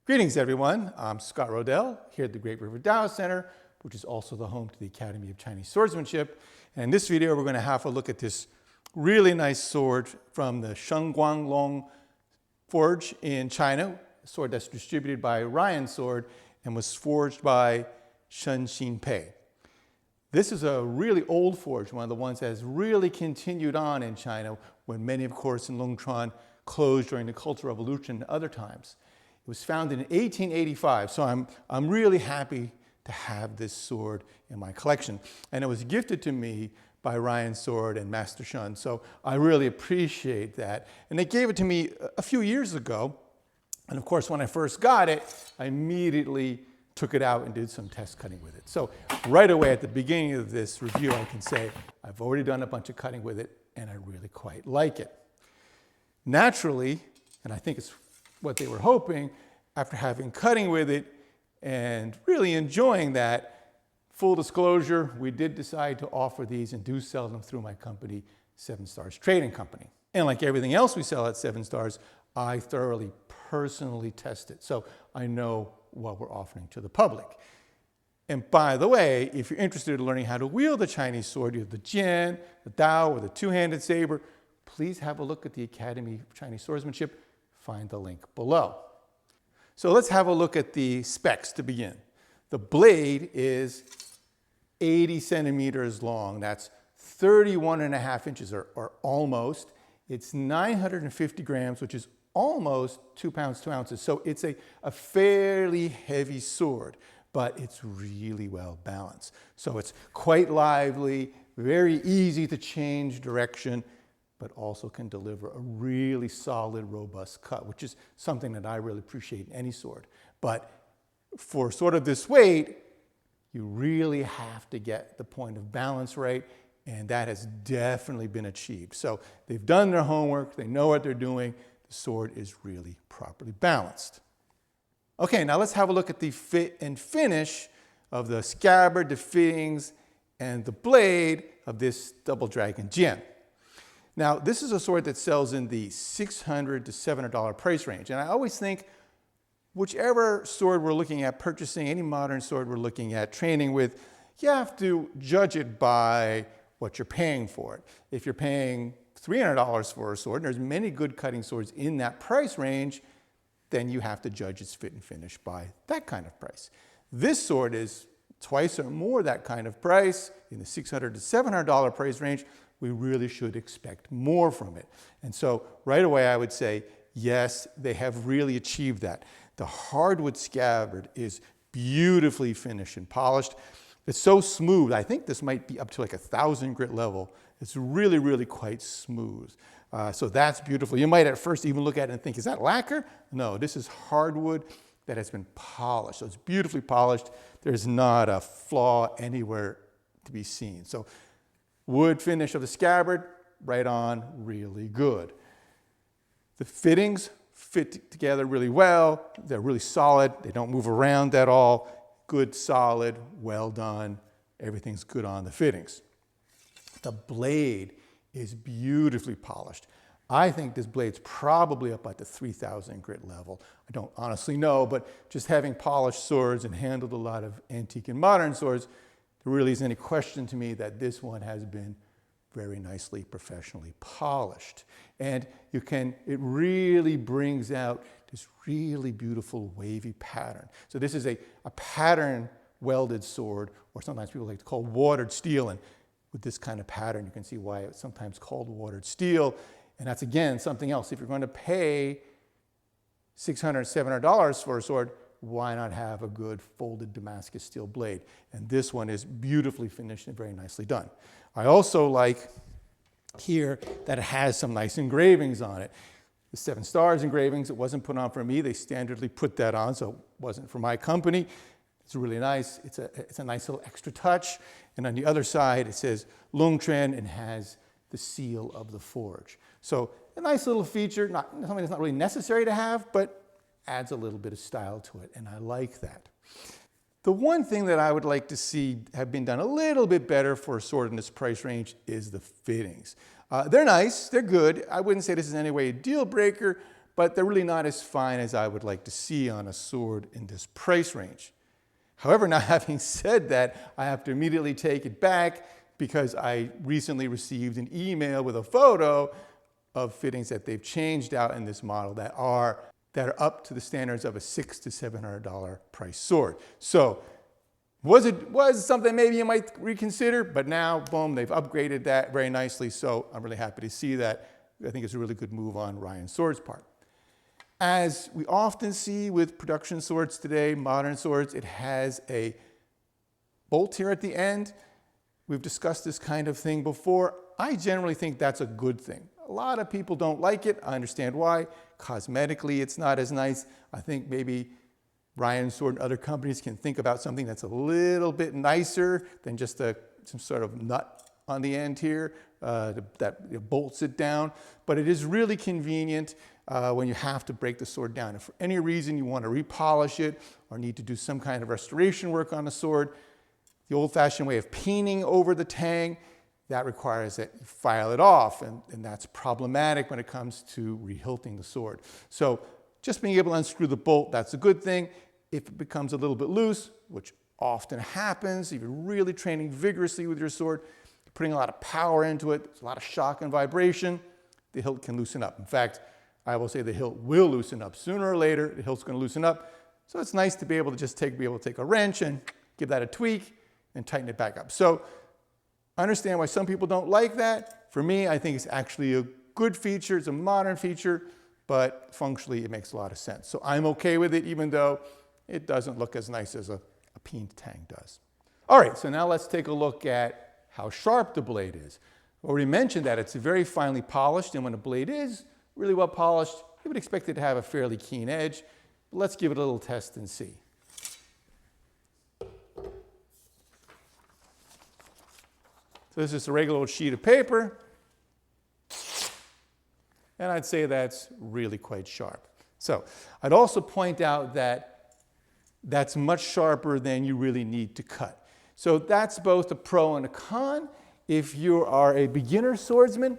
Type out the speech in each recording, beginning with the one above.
Greetings, everyone. I'm Scott Rodell here at the Great River Tao Center, which is also the home to the Academy of Chinese Swordsmanship. And in this video, we're going to have a look at this really nice sword from the Shen Guang forge in China, a sword that's distributed by Ryan Sword and was forged by Shen Pei. This is a really old forge, one of the ones that has really continued on in China when many, of course, in Longchuan closed during the Cultural Revolution and other times. It was founded in 1885, so I'm really happy to have this sword in my collection. And it was gifted to me by Ryan Sword and Master Shen, so I really appreciate that. And they gave it to me a few years ago. And of course, when I first got it, I immediately took it out and did some test cutting with it. So right away at the beginning of this review, I can say I've already done a bunch of cutting with it, and I really quite like it. Naturally, and I think it's what they were hoping, after having cutting with it and really enjoying that, full disclosure, we did decide to offer these and do sell them through my company, 7 Stars Trading Company. And like everything else we sell at 7 Stars, I thoroughly personally test it, so I know what we're offering to the public. And by the way, if you're interested in learning how to wield the Chinese sword, either the Jian, the Dao, or the two-handed saber, please have a look at the Academy of Chinese Swordsmanship. Find the link below. So let's have a look at the specs to begin. The blade is 80 centimeters long. That's 31.5 inches, or almost. It's 950 grams, which is almost 2 pounds, 2 ounces. So it's a fairly heavy sword, but it's really well balanced. So it's quite lively, very easy to change direction, but also can deliver a really solid, robust cut, which is something that I really appreciate in any sword. But for sort of this weight, you really have to get the point of balance right, and that has definitely been achieved. So they've done their homework, they know what they're doing, the sword is really properly balanced. Okay, now let's have a look at the fit and finish of the scabbard, the fittings, and the blade of this Double Dragon Jian. Now, this is a sword that sells in the $600 to $700 price range. And I always think whichever sword we're looking at purchasing, any modern sword we're looking at training with, you have to judge it by what you're paying for it. If you're paying $300 for a sword, and there's many good cutting swords in that price range, then you have to judge its fit and finish by that kind of price. This sword is twice or more that kind of price, in the $600 to $700 price range. We really should expect more from it. And so right away I would say, yes, they have really achieved that. The hardwood scabbard is beautifully finished and polished. It's so smooth. I think this might be up to like 1,000 grit level. It's really, really quite smooth. So that's beautiful. You might at first even look at it and think, is that lacquer? No, this is hardwood that has been polished. So it's beautifully polished. There's not a flaw anywhere to be seen. So wood finish of the scabbard, right on, really good. The fittings fit together really well. They're really solid. They don't move around at all. Good, solid, well done. Everything's good on the fittings. The blade is beautifully polished. I think this blade's probably up at the 3,000 grit level. I don't honestly know, but just having polished swords and handled a lot of antique and modern swords, there really isn't any question to me that this one has been very nicely, professionally polished. And it really brings out this really beautiful wavy pattern. So this is a pattern welded sword, or sometimes people like to call watered steel. And with this kind of pattern, you can see why it's sometimes called watered steel. And that's, again, something else. If you're going to pay $600, $700 for a sword, why not have a good folded Damascus steel blade? And this one is beautifully finished and very nicely done. I also like here that it has some nice engravings on it. The 7 Stars engravings, it wasn't put on for me. They standardly put that on, so it wasn't for my company. It's really nice. It's a nice little extra touch. And on the other side, it says Longchuan and has the seal of the forge. So a nice little feature, something that's not really necessary to have, but adds a little bit of style to it, and I like that. The one thing that I would like to see have been done a little bit better for a sword in this price range is the fittings. They're nice, they're good. I wouldn't say this is in any way a deal breaker, but they're really not as fine as I would like to see on a sword in this price range. However, now having said that, I have to immediately take it back because I recently received an email with a photo of fittings that they've changed out in this model that are up to the standards of a $600 to $700 price sword. So was something maybe you might reconsider, but now, boom, they've upgraded that very nicely. So I'm really happy to see that. I think it's a really good move on Ryan Sword's part. As we often see with production swords today, modern swords, it has a bolt here at the end. We've discussed this kind of thing before. I generally think that's a good thing. A lot of people don't like it. I understand why. Cosmetically, it's not as nice. I think maybe Ryan Sword and other companies can think about something that's a little bit nicer than just some sort of nut on the end here that bolts it down. But it is really convenient when you have to break the sword down. If for any reason you want to repolish it or need to do some kind of restoration work on a sword, the old-fashioned way of peening over the tang, that requires that you file it off, and that's problematic when it comes to rehilting the sword. So just being able to unscrew the bolt, that's a good thing. If it becomes a little bit loose, which often happens, if you're really training vigorously with your sword, you're putting a lot of power into it, there's a lot of shock and vibration, the hilt can loosen up. In fact, I will say the hilt will loosen up. Sooner or later, the hilt's going to loosen up. So it's nice to be able to just take a wrench and give that a tweak and tighten it back up. So I understand why some people don't like that. For me, I think it's actually a good feature. It's a modern feature, but functionally it makes a lot of sense. So I'm okay with it, even though it doesn't look as nice as a peened tang does. All right, so now let's take a look at how sharp the blade is. I already mentioned that it's very finely polished, and when a blade is really well polished, you would expect it to have a fairly keen edge. But let's give it a little test and see. So this is a regular old sheet of paper, and I'd say that's really quite sharp. So I'd also point out that that's much sharper than you really need to cut. So that's both a pro and a con. If you are a beginner swordsman,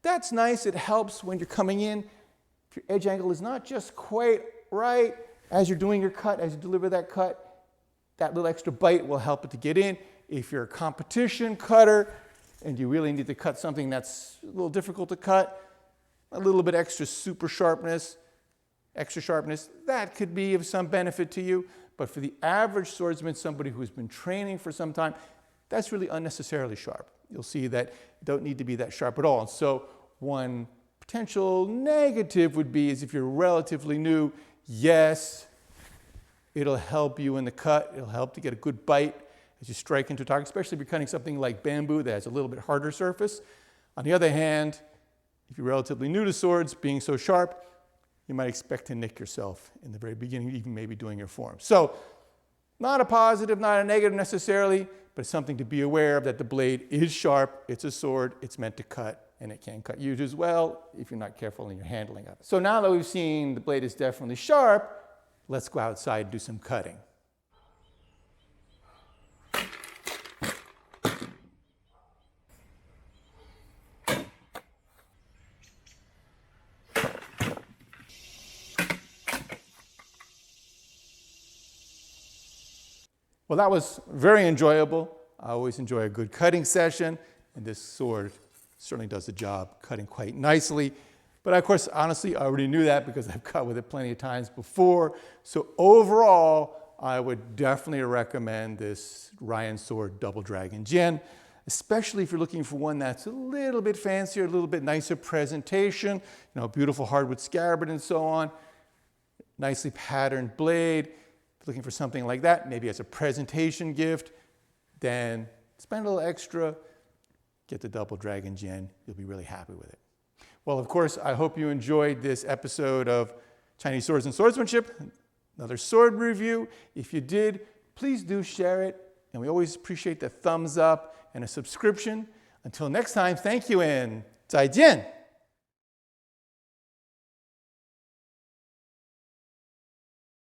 that's nice. It helps when you're coming in. If your edge angle is not just quite right as you're doing your cut, as you deliver that cut, that little extra bite will help it to get in. If you're a competition cutter and you really need to cut something that's a little difficult to cut, a little bit extra sharpness, that could be of some benefit to you. But for the average swordsman, somebody who's been training for some time, that's really unnecessarily sharp. You'll see that you don't need to be that sharp at all. And so one potential negative would be is if you're relatively new, yes, it'll help you in the cut. It'll help to get a good bite as you strike into a target, especially if you're cutting something like bamboo that has a little bit harder surface. On the other hand, if you're relatively new to swords, being so sharp, you might expect to nick yourself in the very beginning, even maybe doing your form. So not a positive, not a negative necessarily, but something to be aware of, that the blade is sharp, it's a sword, it's meant to cut, and it can cut you as well if you're not careful in your handling of it. So now that we've seen the blade is definitely sharp, let's go outside and do some cutting. Well, that was very enjoyable. I always enjoy a good cutting session, and this sword certainly does the job, cutting quite nicely. But of course, honestly, I already knew that because I've cut with it plenty of times before. So overall, I would definitely recommend this Ryan Sword Double Dragon Jian, especially if you're looking for one that's a little bit fancier, a little bit nicer presentation, beautiful hardwood scabbard and so on, nicely patterned blade. Looking for something like that, maybe as a presentation gift, then spend a little extra, get the Double Dragon Jian. You'll be really happy with it. Well, of course, I hope you enjoyed this episode of Chinese Swords and Swordsmanship, another sword review. If you did, please do share it, and we always appreciate the thumbs up and a subscription. Until next time, thank you and 再见.